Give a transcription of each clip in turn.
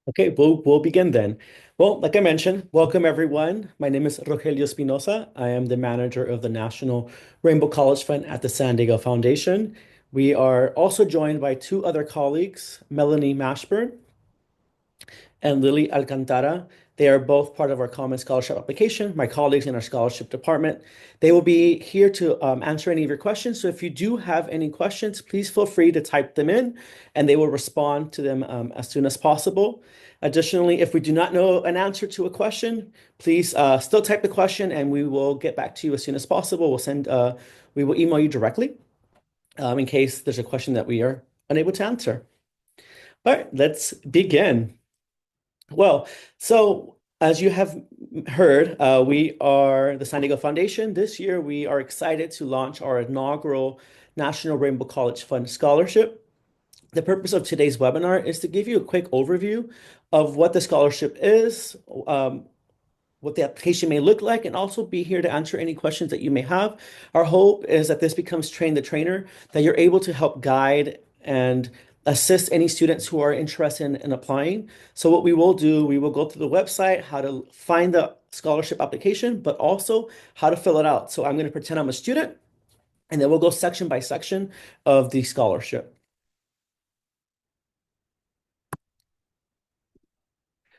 Okay, we'll begin then. Well, like I mentioned, welcome everyone. My name is Rogelio Espinosa. I am the manager of the National Rainbow College Fund at the San Diego Foundation. We are also joined by two other colleagues, Melanie Mashburn and Lily Alcantara. They are both part of our Common Scholarship application, my colleagues in our scholarship department. They will be here to answer any of your questions. So if you do have any questions, please feel free to type them in and they will respond to them as soon as possible. Additionally, if we do not know an answer to a question, please still type the question and we will get back to you as soon as possible. We will email you directly in case there's a question that we are unable to answer. All right, let's begin. Well, so as you have heard, we are the San Diego Foundation. This year, we are excited to launch our inaugural National Rainbow College Fund Scholarship. The purpose of today's webinar is to give you a quick overview of what the scholarship is, what the application may look like, and also be here to answer any questions that you may have. Our hope is that this becomes Train the Trainer, that you're able to help guide and assist any students who are interested in applying. So what we will do, we will go to the website, how to find the scholarship application, but also how to fill it out. So I'm going to pretend I'm a student, and then we'll go section by section of the scholarship.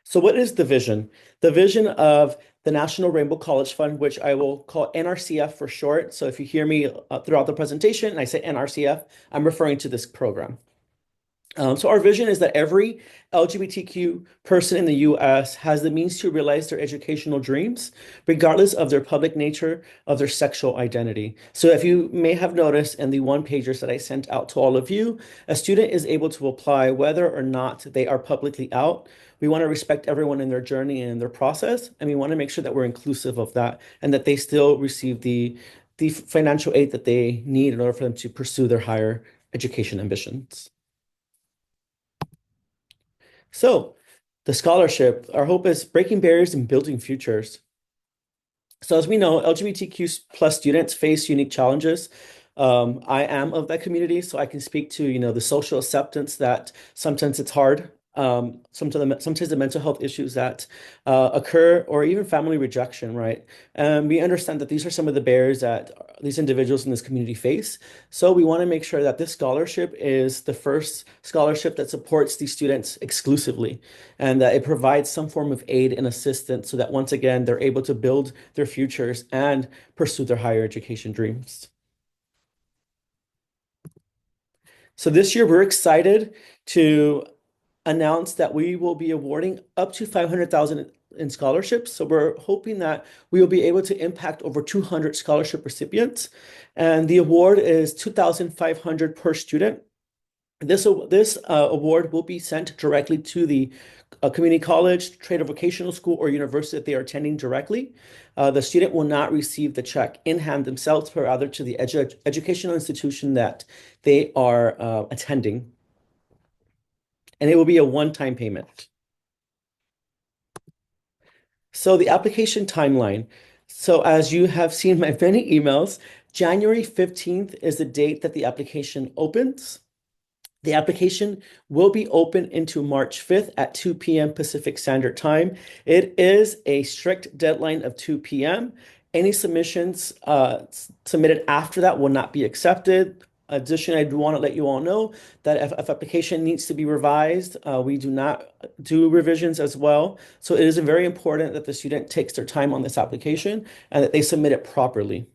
So what is the vision? The vision of the National Rainbow College Fund, which I will call NRCF for short. So if you hear me throughout the presentation and I say NRCF, I'm referring to this program. So our vision is that every LGBTQ person in the US has the means to realize their educational dreams, regardless of their public nature, of their sexual identity. So if you may have noticed in the one-pagers that I sent out to all of you, a student is able to apply whether or not they are publicly out. We want to respect everyone in their journey and their process, and we want to make sure that we're inclusive of that and that they still receive the financial aid that they need in order for them to pursue their higher education ambitions. So, the scholarship, our hope is breaking barriers and building futures. So, as we know, LGBTQ plus students face unique challenges. I am of that community, so I can speak to, the social acceptance that sometimes it's hard. Sometimes the mental health issues that occur, or even family rejection, right? And we understand that these are some of the barriers that these individuals in this community face. So we want to make sure that this scholarship is the first scholarship that supports these students exclusively, and that it provides some form of aid and assistance so that once again, they're able to build their futures and pursue their higher education dreams. So this year, we're excited to announce that we will be awarding up to 500,000 in scholarships. So we're hoping that we will be able to impact over 200 scholarship recipients. And the award is 2,500 per student. This award will be sent directly to the community college, trade or vocational school, or university that they are attending directly. The student will not receive the check in hand themselves, but rather to the educational institution that they are attending. And it will be a one-time payment. So the application timeline. So as you have seen my many emails, January 15th is the date that the application opens. The application will be open into March 5th at 2 p.m. Pacific Standard Time. It is a strict deadline of 2 p.m. Any submissions submitted after that will not be accepted. Additionally, I do want to let you all know that if application needs to be revised, we do not do revisions as well. So it is very important that the student takes their time on this application and that they submit it properly.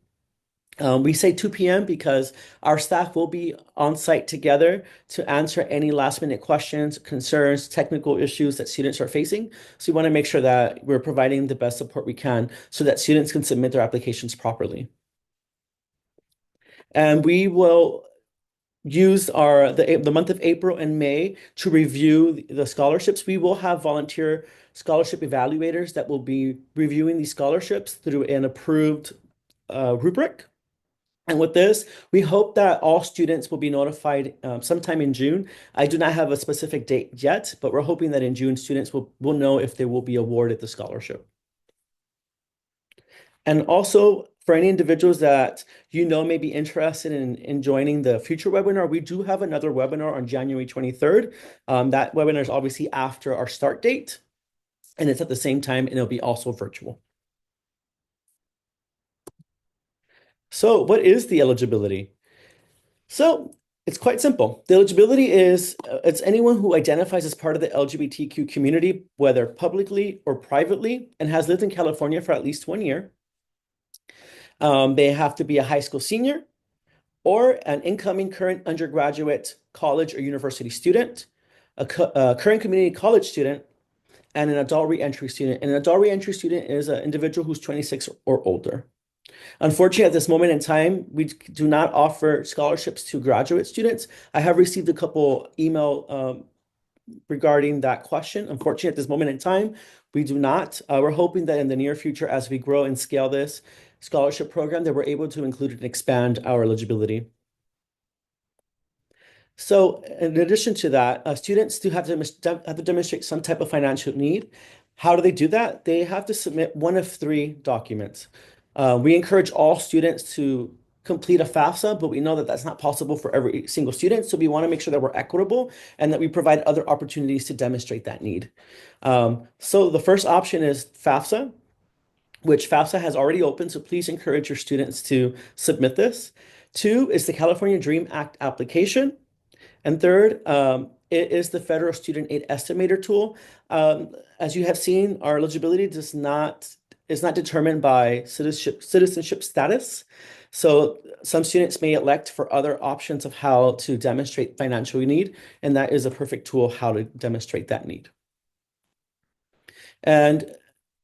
We say 2 p.m. because our staff will be on site together to answer any last minute questions, concerns, technical issues that students are facing. So we want to make sure that we're providing the best support we can so that students can submit their applications properly. And we will use the month of April and May to review the scholarships. We will have volunteer scholarship evaluators that will be reviewing these scholarships through an approved rubric. And with this, we hope that all students will be notified sometime in June. I do not have a specific date yet, but we're hoping that in June, students will know if they will be awarded the scholarship. And also, For any individuals that may be interested in joining the future webinar, we do have another webinar on January 23rd. That webinar is obviously after our start date, and it's at the same time, and it'll be also virtual. So what is the eligibility? So it's quite simple. The eligibility is it's anyone who identifies as part of the LGBTQ community, whether publicly or privately, and has lived in California for at least 1 year. They have to be a high school senior or an incoming current undergraduate college or university student, a current community college student, and an adult reentry student. And an adult reentry student is an individual who's 26 or older. Unfortunately, at this moment in time, we do not offer scholarships to graduate students. I have received a couple email regarding that question. Unfortunately, at this moment in time, we do not. We're hoping that in the near future, as we grow and scale this scholarship program, that we're able to include and expand our eligibility. So in addition to that, students do have to demonstrate some type of financial need. How do they do that? They have to submit one of three documents. We encourage all students to complete a FAFSA, but we know that that's not possible for every single student. So we want to make sure that we're equitable and that we provide other opportunities to demonstrate that need. So the first option is FAFSA, which FAFSA has already opened. So please encourage your students to submit this. Two is the California DREAM Act application. And third, it is the Federal Student Aid Estimator tool. As you have seen, our eligibility is not determined by citizenship status. So some students may elect for other options of how to demonstrate financial need, and that is a perfect tool how to demonstrate that need. And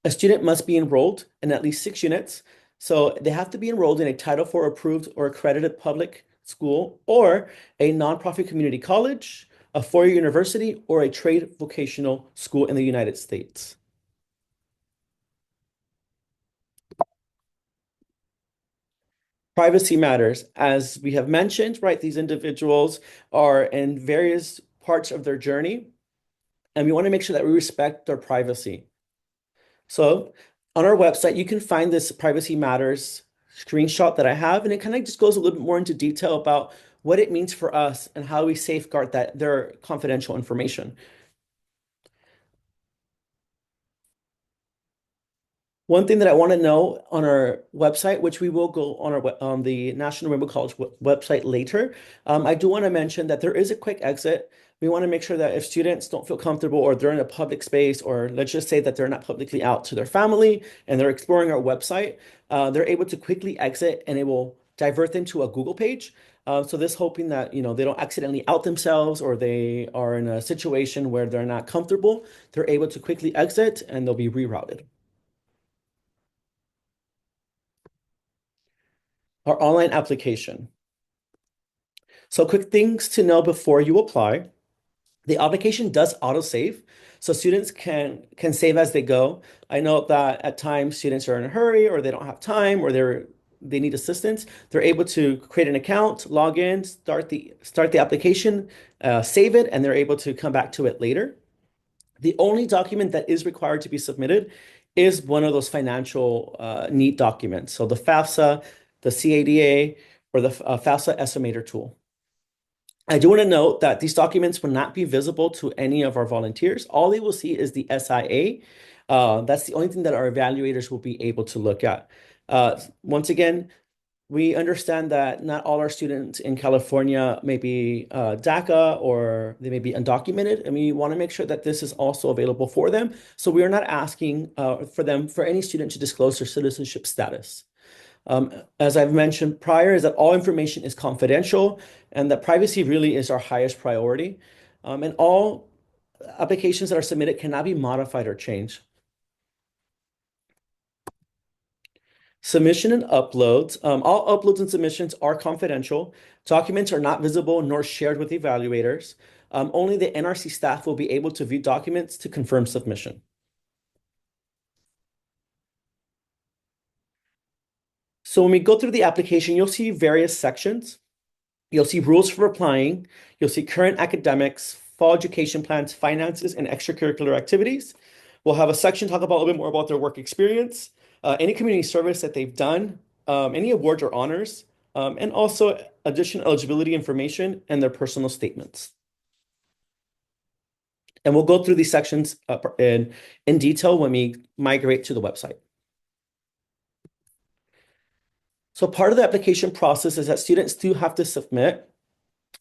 a student must be enrolled in at least 6 units. So they have to be enrolled in a Title IV approved or accredited public school or a nonprofit community college, a four-year university, or a trade vocational school in the United States. Privacy matters. As we have mentioned, right, these individuals are in various parts of their journey, and we want to make sure that we respect their privacy. So on our website, you can find this Privacy Matters screenshot that I have, and it kind of just goes a little bit more into detail about what it means for us and how we safeguard that their confidential information. One thing that I want to know on our website, which we will go on the National Rainbow College website later, I do want to mention that there is a quick exit. We want to make sure that if students don't feel comfortable or they're in a public space, or let's just say that they're not publicly out to their family and they're exploring our website, they're able to quickly exit and it will divert them to a Google page. So this hoping that they don't accidentally out themselves or they are in a situation where they're not comfortable, they're able to quickly exit and they'll be rerouted. Our online application. So quick things to know before you apply. The application does autosave, so students can save as they go. I know that at times students are in a hurry or they don't have time or they need assistance. They're able to create an account, log in, start the application, save it, and they're able to come back to it later. The only document that is required to be submitted is one of those financial need documents. So the FAFSA, the CADA, or the FAFSA estimator tool. I do want to note that these documents will not be visible to any of our volunteers. All they will see is the SIA. That's the only thing that our evaluators will be able to look at. Once again, we understand that not all our students in California may be DACA or they may be undocumented, and we want to make sure that this is also available for them. So we are not asking for any student to disclose their citizenship status. As I've mentioned prior, is that all information is confidential and that privacy really is our highest priority. And all applications that are submitted cannot be modified or changed. Submission and uploads. All uploads and submissions are confidential. Documents are not visible nor shared with evaluators. Only the NRC staff will be able to view documents to confirm submission. So when we go through the application, you'll see various sections. You'll see rules for applying. You'll see current academics, fall education plans, finances, and extracurricular activities. We'll have a section talk about a little bit more about their work experience, any community service that they've done, any awards or honors, and also additional eligibility information and their personal statements. And we'll go through these sections in detail when we migrate to the website. So part of the application process is that students do have to submit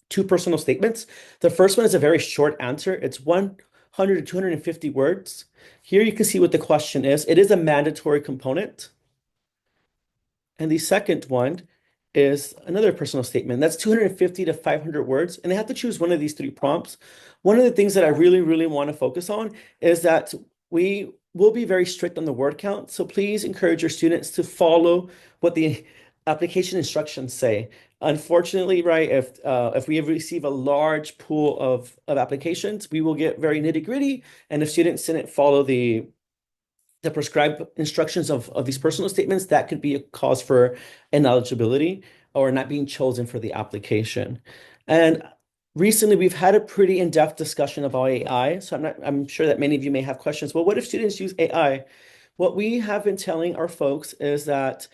two personal statements. The first one is a very short answer. It's 100 to 250 words. Here you can see what the question is. It is a mandatory component. And the second one is another personal statement. That's 250 to 500 words. And they have to choose one of these three prompts. One of the things that I really, really want to focus on is that we will be very strict on the word count. So please encourage your students to follow what the application instructions say. Unfortunately, right, if we receive a large pool of applications, we will get very nitty-gritty. And if students didn't follow the prescribed instructions of these personal statements, that could be a cause for ineligibility or not being chosen for the application. And recently, we've had a pretty in-depth discussion about AI. So I'm sure that many of you may have questions. Well, what if students use AI? What we have been telling our folks is that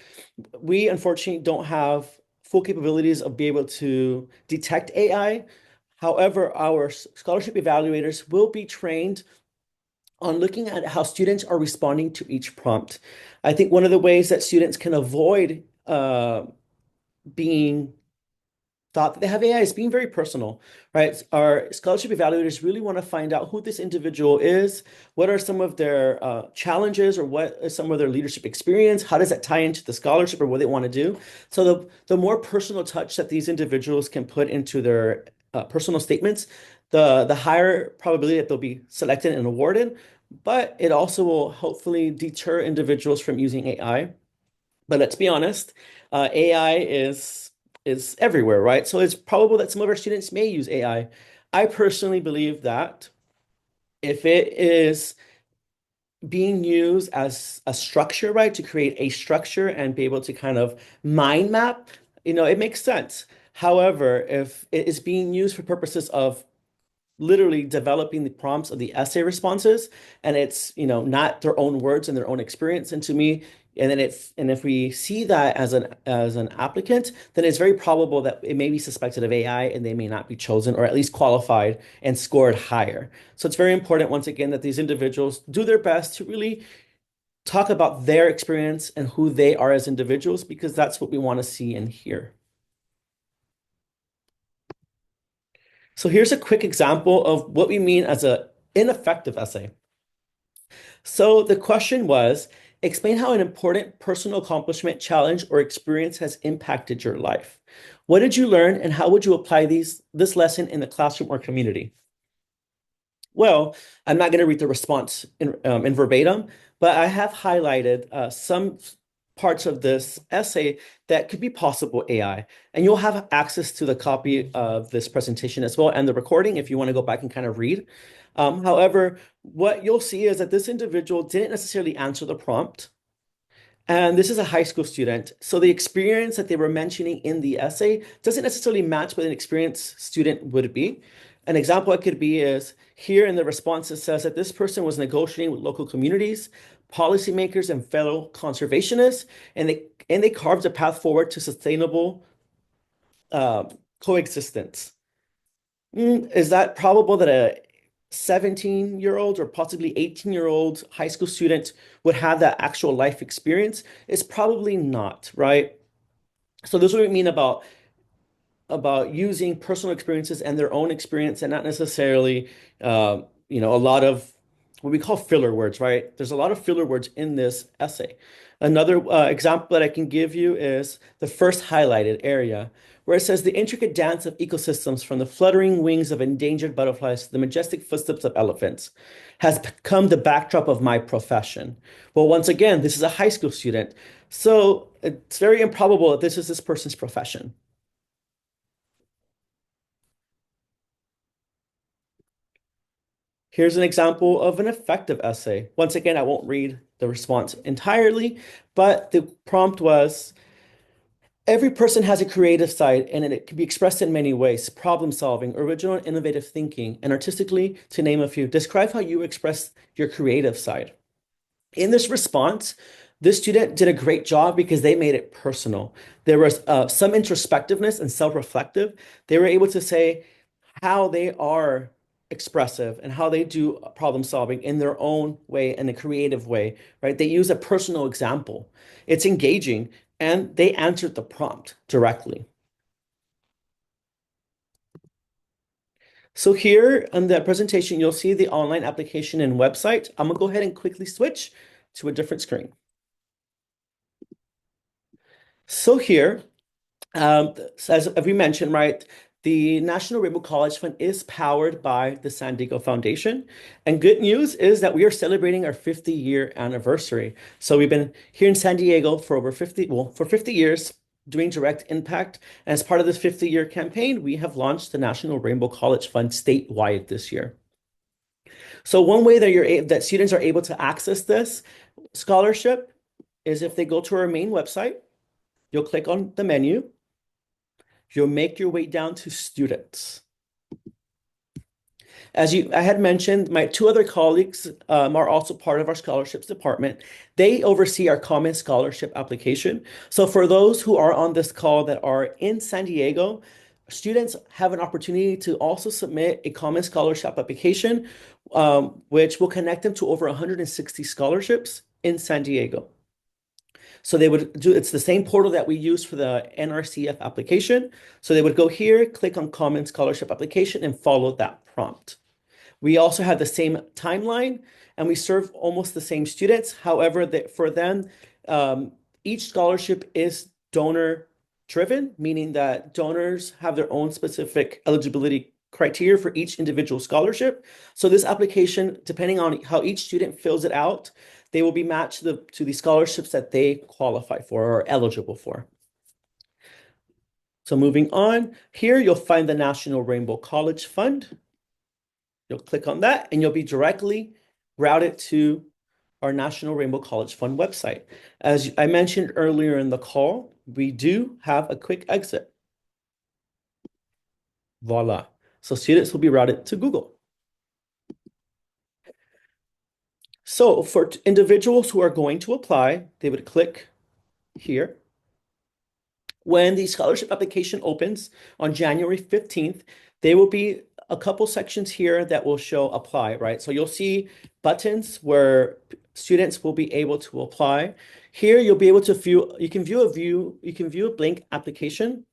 we unfortunately don't have full capabilities of being able to detect AI. However, our scholarship evaluators will be trained on looking at how students are responding to each prompt. I think one of the ways that students can avoid being thought that they have AI is being very personal, right? Our scholarship evaluators really want to find out who this individual is, what are some of their challenges, or what is some of their leadership experience, how does that tie into the scholarship or what they want to do. So the more personal touch that these individuals can put into their personal statements, the higher probability that they'll be selected and awarded, but it also will hopefully deter individuals from using AI. But let's be honest, AI is everywhere, right? So it's probable that some of our students may use AI. I personally believe that if it is being used as a structure, right, to create a structure and be able to kind of mind map, it makes sense. However, if it is being used for purposes of literally developing the prompts of the essay responses and it's not their own words and their own experience, and to me, and if we see that as an applicant, then it's very probable that it may be suspected of AI and they may not be chosen or at least qualified and scored higher. So it's very important, once again, that these individuals do their best to really talk about their experience and who they are as individuals, because that's what we want to see and hear. So here's a quick example of what we mean as an ineffective essay. So the question was, explain how an important personal accomplishment, challenge, or experience has impacted your life. What did you learn and how would you apply this lesson in the classroom or community? Well, I'm not going to read the response in verbatim, but I have highlighted some parts of this essay that could be possible AI. And you'll have access to the copy of this presentation as well and the recording if you want to go back and kind of read. However, what you'll see is that this individual didn't necessarily answer the prompt. And this is a high school student. So the experience that they were mentioning in the essay doesn't necessarily match what an experienced student would be. An example it could be is here in the response, it says that this person was negotiating with local communities, policymakers, and fellow conservationists, and they carved a path forward to sustainable coexistence. Is that probable that a 17-year-old or possibly 18-year-old high school student would have that actual life experience? It's probably not, right? So this is what we mean about using personal experiences and their own experience and not necessarily, a lot of what we call filler words, right? There's a lot of filler words in this essay. Another example that I can give you is the first highlighted area, where it says the intricate dance of ecosystems from the fluttering wings of endangered butterflies to the majestic footsteps of elephants has become the backdrop of my profession. Well, once again, this is a high school student. So it's very improbable that this is this person's profession. Here's an example of an effective essay. Once again, I won't read the response entirely, but the prompt was, every person has a creative side and it can be expressed in many ways: problem solving, original and innovative thinking, and artistically, to name a few. Describe how you express your creative side. In this response, This student did a great job because they made it personal. There was some introspectiveness and self-reflective. They were able to say how they are expressive and how they do problem solving in their own way, in a creative way, right? They use a personal example. It's engaging, and they answered the prompt directly. So here on the presentation, you'll see the online application and website. I'm gonna go ahead and quickly switch to a different screen. So here, as we mentioned, right, the National Rainbow College Fund is powered by the San Diego Foundation. And good news is that we are celebrating our 50-year anniversary. So we've been here in San Diego for over 50, well, for 50 years doing direct impact. And as part of this 50-year campaign, we have launched the National Rainbow College Fund statewide this year. So one way that students are able to access this scholarship is if they go to our main website, you'll click on the menu, you'll make your way down to students. I had mentioned, my two other colleagues are also part of our scholarships department. They oversee our common scholarship application. So for those who are on this call that are in San Diego, students have an opportunity to also submit a common scholarship application, which will connect them to over 160 scholarships in San Diego. So it's the same portal that we use for the NRCF application. So they would go here, click on Common Scholarship Application, and follow that prompt. We also have the same timeline, and we serve almost the same students. However, for them, each scholarship is donor driven, meaning that donors have their own specific eligibility criteria for each individual scholarship. So this application, depending on how each student fills it out, they will be matched to the scholarships that they qualify for or are eligible for. So moving on, here you'll find the National Rainbow College Fund. You'll click on that and you'll be directly routed to our National Rainbow College Fund website. As I mentioned earlier in the call, we do have a quick exit. Voila. So students will be routed to Google. So for individuals who are going to apply, they would click here. When the scholarship application opens on January 15th, there will be a couple sections here that will show apply, right? So you'll see buttons where students will be able to apply. Here you'll be able to view, you can view a blank application.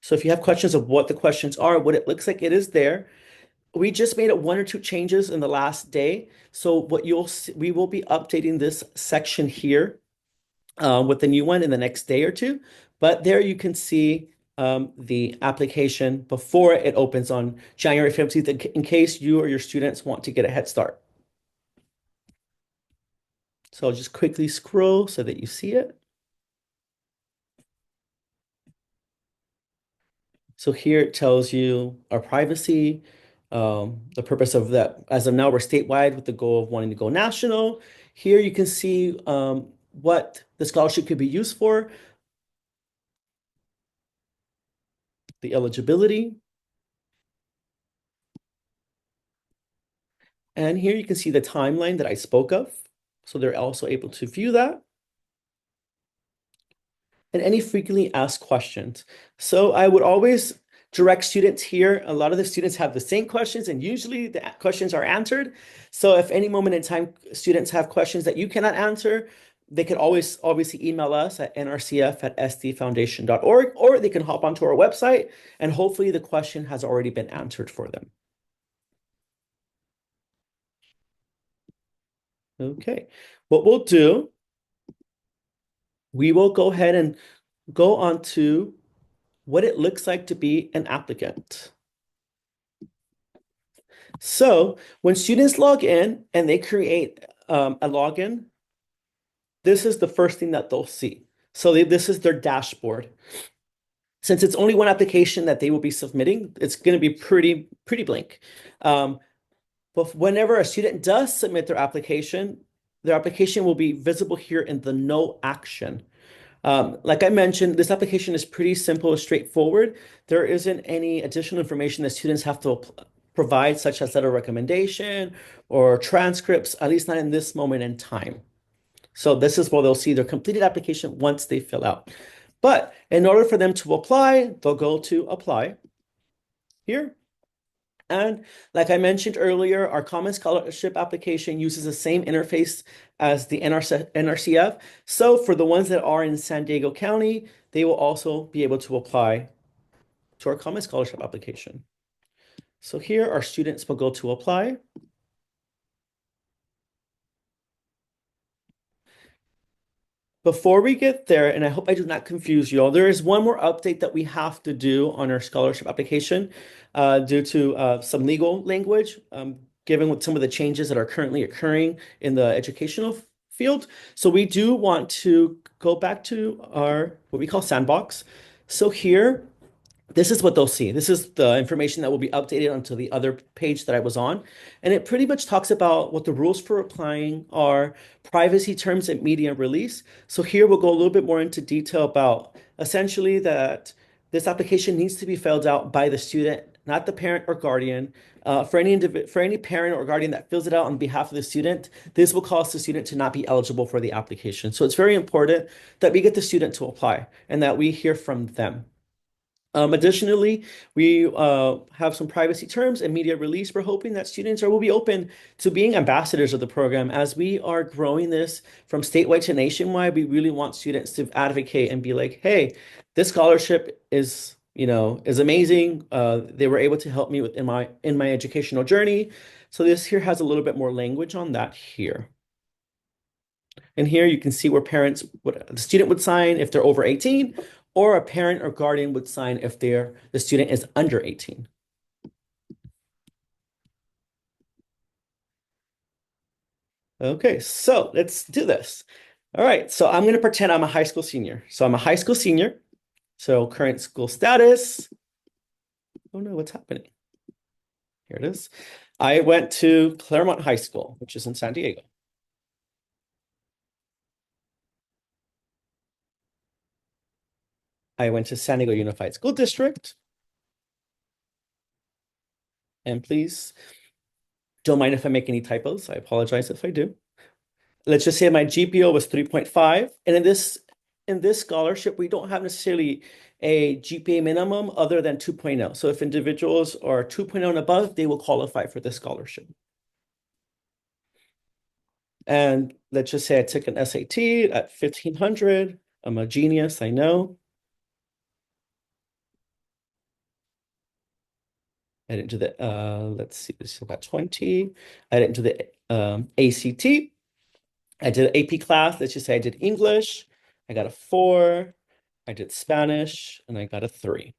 So if you have questions of what the questions are, what it looks like, it is there. We just made one or two changes in the last day. So what you'll see, we will be updating this section here with the new one in the next day or two. But there you can see the application before it opens on January 15th in case you or your students want to get a head start. So I'll just quickly scroll so that you see it. So here it tells you our privacy, the purpose of that. As of now, we're statewide with the goal of wanting to go national. Here you can see what the scholarship could be used for, the eligibility. And here you can see the timeline that I spoke of. So they're also able to view that. And any frequently asked questions. So I would always direct students here. A lot of the students have the same questions, and usually the questions are answered. So if any moment in time students have questions that you cannot answer, they can always obviously email us at nrcf@sdfoundation.org, or they can hop onto our website and hopefully the question has already been answered for them. Okay, what we'll do, we will go ahead and go on to what it looks like to be an applicant. So when students log in and they create a login, this is the first thing that they'll see. So this is their dashboard. Since it's only one application that they will be submitting, it's going to be pretty blank. But whenever a student does submit their application will be visible here in the no action. Like I mentioned, this application is pretty simple and straightforward. There isn't any additional information that students have to provide, such as letter of recommendation or transcripts, at least not in this moment in time. So this is where they'll see their completed application once they fill out. But in order for them to apply, they'll go to apply here. And like I mentioned earlier, our Common Scholarship application uses the same interface as the NRCF. So for the ones that are in San Diego County, they will also be able to apply to our Common Scholarship application. So here our students will go to apply. Before we get there, and I hope I do not confuse you all, there is one more update that we have to do on our scholarship application due to some legal language, given with some of the changes that are currently occurring in the educational field. So we do want to go back to our what we call sandbox. So here, this is what they'll see. This is the information that will be updated onto the other page that I was on. And it pretty much talks about what the rules for applying are, privacy terms and media release. So here we'll go a little bit more into detail about essentially that this application needs to be filled out by the student, not the parent or guardian. For any parent or guardian that fills it out on behalf of the student, this will cause the student to not be eligible for the application. So it's very important that we get the student to apply and that we hear from them. Additionally, we have some privacy terms and media release. We're hoping that students will be open to being ambassadors of the program. As we are growing this from statewide to nationwide, we really want students to advocate and be like, hey, this scholarship is amazing. They were able to help me in my educational journey. So this here has a little bit more language on that here. And here you can see where the student would sign if they're over 18, or a parent or guardian would sign if the student is under 18. Okay, so let's do this. All right, so I'm going to pretend I'm a high school senior. So I'm a high school senior. So current school status. Oh no, what's happening? Here it is. I went to Claremont High School, which is in San Diego. I went to San Diego Unified School District. And please don't mind if I make any typos. I apologize if I do. Let's just say my GPA was 3.5. And in this scholarship, we don't have necessarily a GPA minimum other than 2.0. So if individuals are 2.0 and above, they will qualify for this scholarship. And let's just say I took an SAT at 1500. I'm a genius, I know. I didn't do the, let's see, this is about 20. I didn't do the ACT. I did an AP class. Let's just say I did English. I got a 4. I did Spanish, and I got a 3.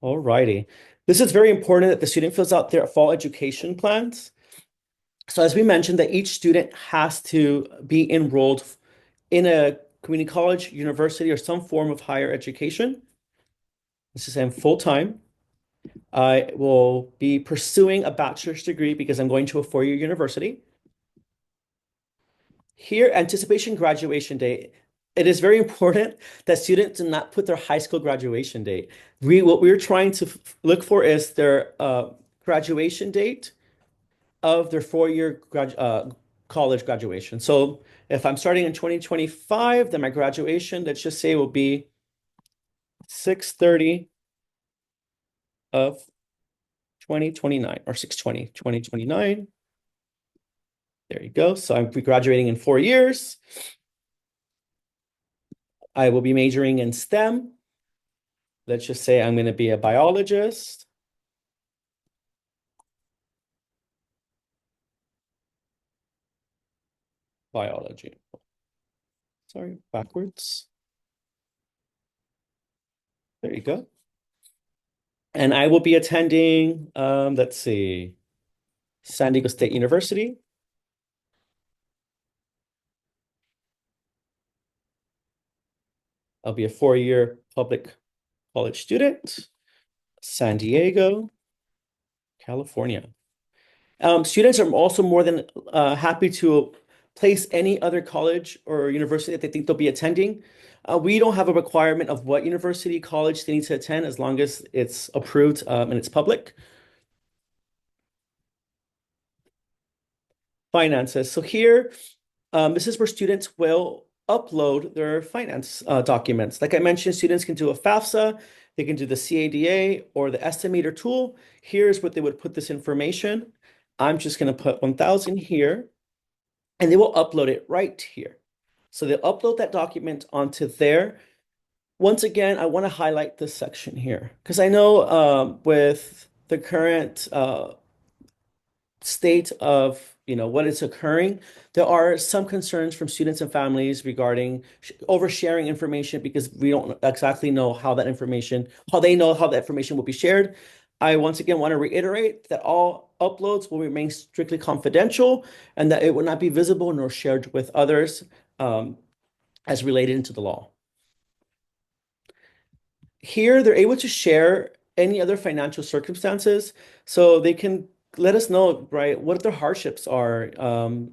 All righty. This is very important that the student fills out their fall education plans. So as we mentioned, that each student has to be enrolled in a community college, university, or some form of higher education. This is in full time. I will be pursuing a bachelor's degree because I'm going to a 4-year university. Here, anticipation graduation date. It is very important that students do not put their high school graduation date. What we're trying to look for is their graduation date of their 4-year college graduation. So if I'm starting in 2025, then my graduation, let's just say, will be 6/30 of 2029 or 6/20, 2029. There you go. So I'm graduating in 4 years. I will be majoring in STEM. Let's just say I'm going to be a biologist. Biology. Sorry, backwards. There you go. And I will be attending, let's see, San Diego State University. I'll be a 4-year public college student, San Diego, California. Students are also more than happy to place any other college or university that they think they'll be attending. We don't have a requirement of what university, college they need to attend as long as it's approved and it's public. Finances. So here, This is where students will upload their finance documents. Like I mentioned, students can do a FAFSA, they can do the CADA or the estimator tool. Here's what they would put this information. I'm just going to put 1,000 here, and they will upload it right here. So they'll upload that document onto there. Once again, I want to highlight this section here because I know with the current state of what is occurring, there are some concerns from students and families regarding oversharing information because we don't exactly know how they know how that information will be shared. I once again want to reiterate that all uploads will remain strictly confidential and that it will not be visible nor shared with others as related into the law. Here, they're able to share any other financial circumstances, so they can let us know, right, what their hardships are.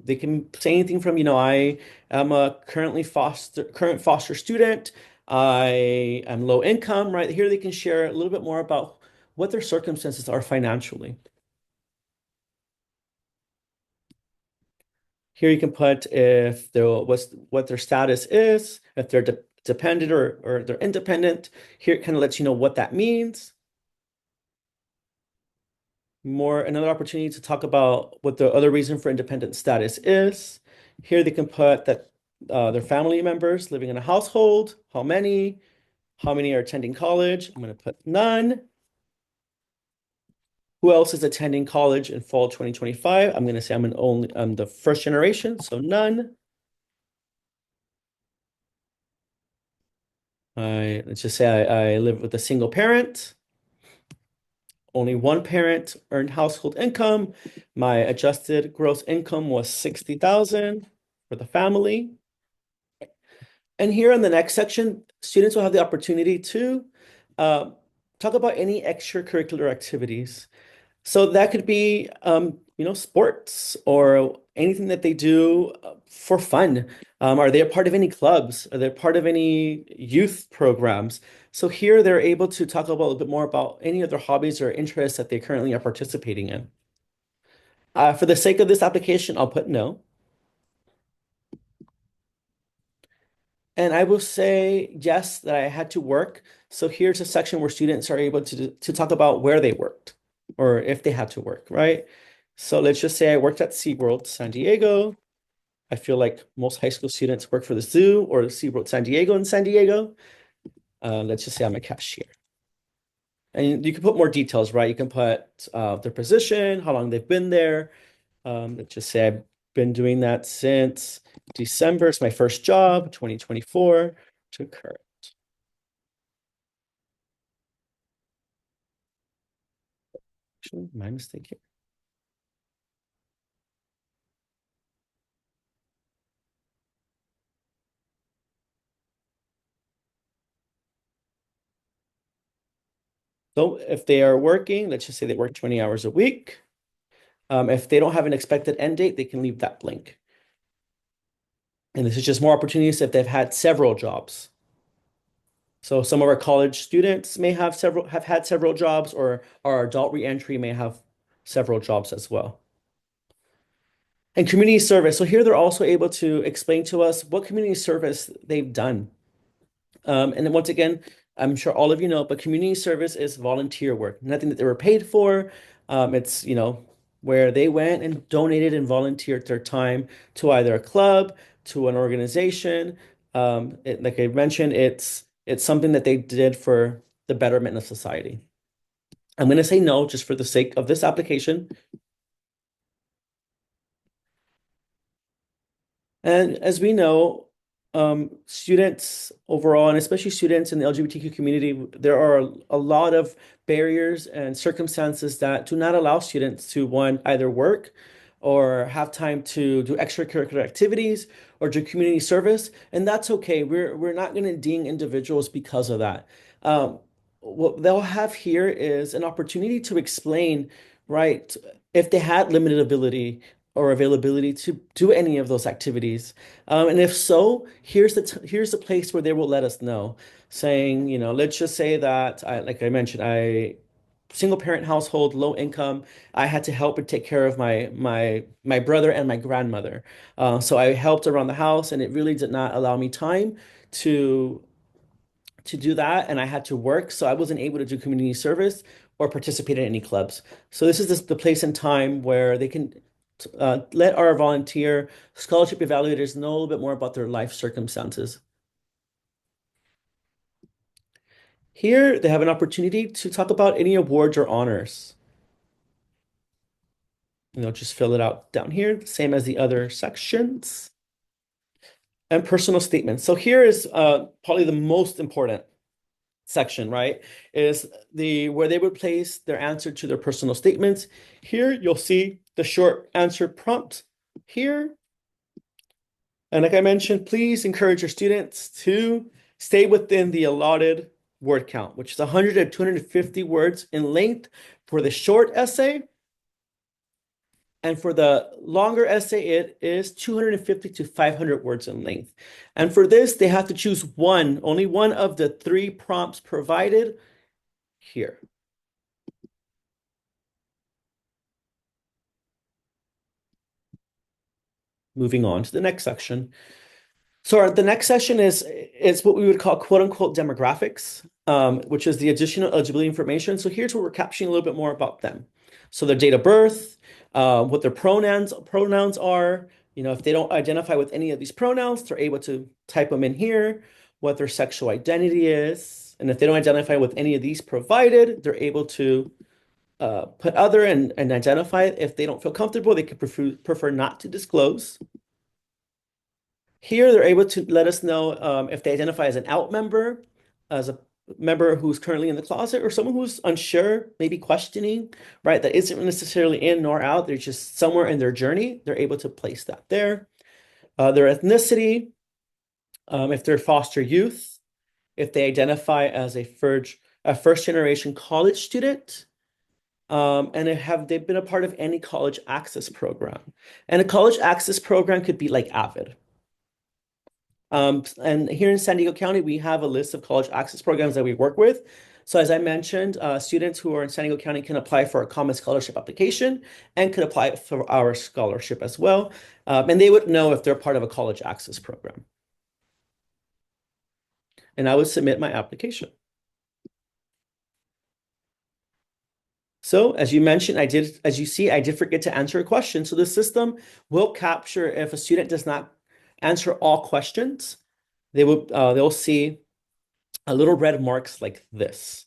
They can say anything from, I am a current foster student. I am low income, right? Here they can share a little bit more about what their circumstances are financially. Here you can put if there was what their status is, if they're de dependent or they're independent. Here it kind of lets you know what that means. Another opportunity to talk about what the other reason for independent status is. Here they can put that their family members living in a household, how many are attending college. I'm going to put none. Who else is attending college in fall 2025? I'm going to say I'm the first generation, so none. Let's just say I live with a single parent. Only one parent earned household income. My adjusted gross income was 60,000 for the family. And here in the next section, students will have the opportunity to uh, talk about any extracurricular activities. So that could be, sports or anything that they do for fun. Are they a part of any clubs? Are they a part of any youth programs? So here they're able to talk about a little bit more about any of their hobbies or interests that they currently are participating in. For the sake of this application, I'll put no. And I will say yes, that I had to work. So here's a section where students are able to talk about where they worked or if they had to work, right? So let's just say I worked at SeaWorld San Diego. I feel like most high school students work for the zoo or SeaWorld San Diego in San Diego. Let's just say I'm a cashier. And you can put more details, right? You can put their position, how long they've been there. Let's just say I've been doing that since December. It's my first job, 2024 to current. Actually, my mistake here. So if they are working, let's just say they work 20 hours a week. If they don't have an expected end date, they can leave that blank. And this is just more opportunities if they've had several jobs. So some of our college students may have had several jobs, or our adult reentry may have several jobs as well. And community service. So here they're also able to explain to us what community service they've done. And then once again, I'm sure all of you know, but community service is volunteer work, nothing that they were paid for. It's, where they went and donated and volunteered their time to either a club, to an organization. Like I mentioned, it's something that they did for the betterment of society. I'm going to say no just for the sake of this application. And as we know, students overall, and especially students in the LGBTQ community, there are a lot of barriers and circumstances that do not allow students to, one, either work or have time to do extracurricular activities or do community service. And that's okay. We're not going to ding individuals because of that. What they'll have here is an opportunity to explain, right, if they had limited ability or availability to do any of those activities. And if so, here's the place where they will let us know, saying, let's just say that like I mentioned, single parent household, low income. I had to help and take care of my brother and my grandmother. So I helped around the house, and it really did not allow me time to to do that, and I had to work, so I wasn't able to do community service or participate in any clubs. So this is the place and time where they can let our volunteer scholarship evaluators know a little bit more about their life circumstances. Here, they have an opportunity to talk about any awards or honors. And they'll just fill it out down here, same as the other sections. And personal statements. So here is probably the most important section, right? Is the where they would place their answer to their personal statements. Here you'll see the short answer prompt here. And like I mentioned, please encourage your students to stay within the allotted word count, which is 100 to 250 words in length for the short essay. And for the longer essay, it is 250 to 500 words in length. And for this, they have to choose only one of the 3 prompts provided here. Moving on to the next section. So the next section is what we would call quote unquote demographics, which is the additional eligibility information. So here's where we're capturing a little bit more about them. So their date of birth, what their pronouns are. You know, if they don't identify with any of these pronouns, they're able to type them in here, what their sexual identity is. And if they don't identify with any of these provided, they're able to put other and identify it. If they don't feel comfortable, they could prefer not to disclose. Here, they're able to let us know if they identify as an out member, as a member who's currently in the closet, or someone who's unsure, maybe questioning, right? That isn't necessarily in nor out. They're just somewhere in their journey. They're able to place that there. Their ethnicity, if they're foster youth, if they identify as a first generation college student, and have they been a part of any college access program? And a college access program could be like AVID. And here in San Diego County, we have a list of college access programs that we work with. So as I mentioned, students who are in San Diego County can apply for a common scholarship application and could apply for our scholarship as well. And they would know if they're part of a college access program. And I would submit my application. So as you mentioned, as you see, I did forget to answer a question. So the system will capture if a student does not answer all questions, they'll see a little red marks like this.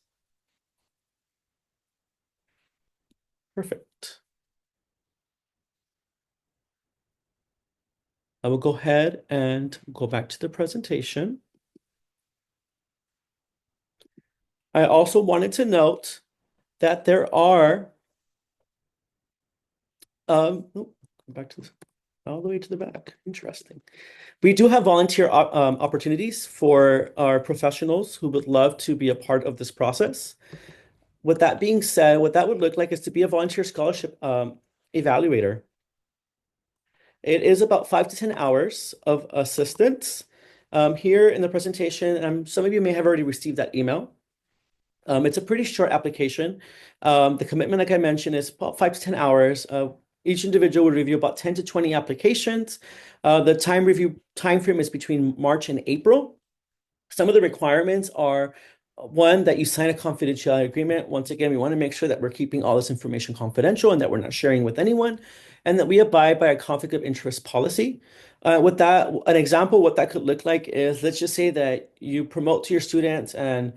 Perfect. I will go ahead and go back to the presentation. I also wanted to note that there are, go back to this, all the way to the back. Interesting. We do have volunteer opportunities for our professionals who would love to be a part of this process. With that being said, what that would look like is to be a volunteer scholarship evaluator. It is about 5 to 10 hours of assistance. Here in the presentation, some of you may have already received that email. It's a pretty short application. The commitment, like I mentioned, is about 5 to 10 hours. Each individual would review about 10 to 20 applications. The time frame is between March and April. Some of the requirements are one, that you sign a confidentiality agreement. Once again, we want to make sure that we're keeping all this information confidential and that we're not sharing with anyone, and that we abide by a conflict of interest policy. With that, an example, what that could look like is, let's just say that you promote to your students and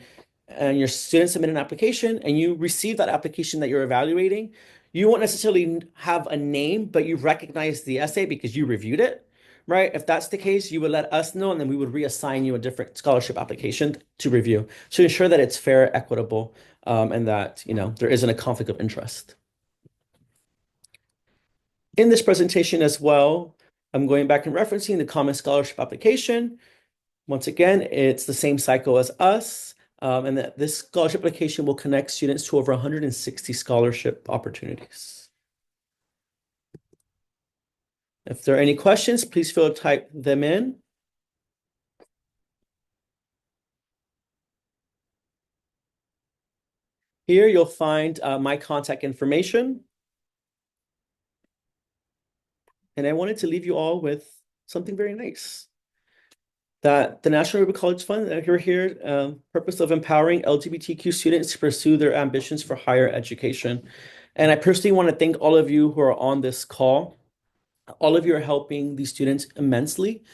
your students submit an application and you receive that application that you're evaluating. You won't necessarily have a name, but you recognize the essay because you reviewed it, right? If that's the case, you would let us know, and then we would reassign you a different scholarship application to review to ensure that it's fair, equitable, and that, there isn't a conflict of interest. In this presentation as well, I'm going back and referencing the Common Scholarship application. Once again, it's the same cycle as us, and that this scholarship application will connect students to over 160 scholarship opportunities. If there are any questions, please feel free to type them in. Here you'll find my contact information. And I wanted to leave you all with something very nice. That the National Urban College Fund, we're here, purpose of empowering LGBTQ students to pursue their ambitions for higher education. And I personally want to thank all of you who are on this call. All of you are helping these students immensely.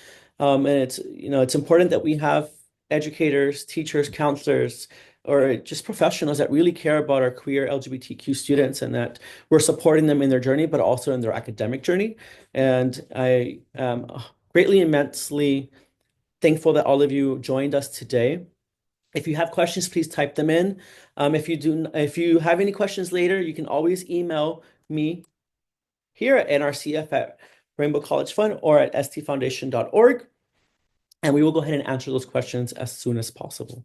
And it's important that we have educators, teachers, counselors, or just professionals that really care about our queer LGBTQ students and that we're supporting them in their journey, but also in their academic journey. And I am greatly, immensely thankful that all of you joined us today. If you have questions, please type them in. If you have any questions later, you can always email me here at NRCF at Rainbow College Fund or at stfoundation.org, and we will go ahead and answer those questions as soon as possible.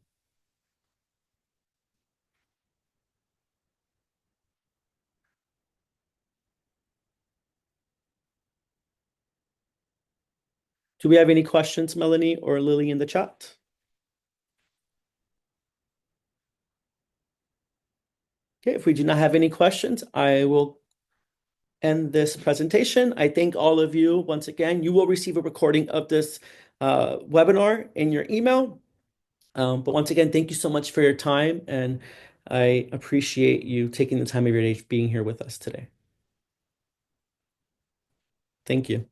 Do we have any questions, Melanie or Lily, in the chat? Okay, if we do not have any questions, I will end this presentation. I thank all of you once again. You will receive a recording of this webinar in your email. But once again, thank you so much for your time, and I appreciate you taking the time of your day being here with us today. Thank you.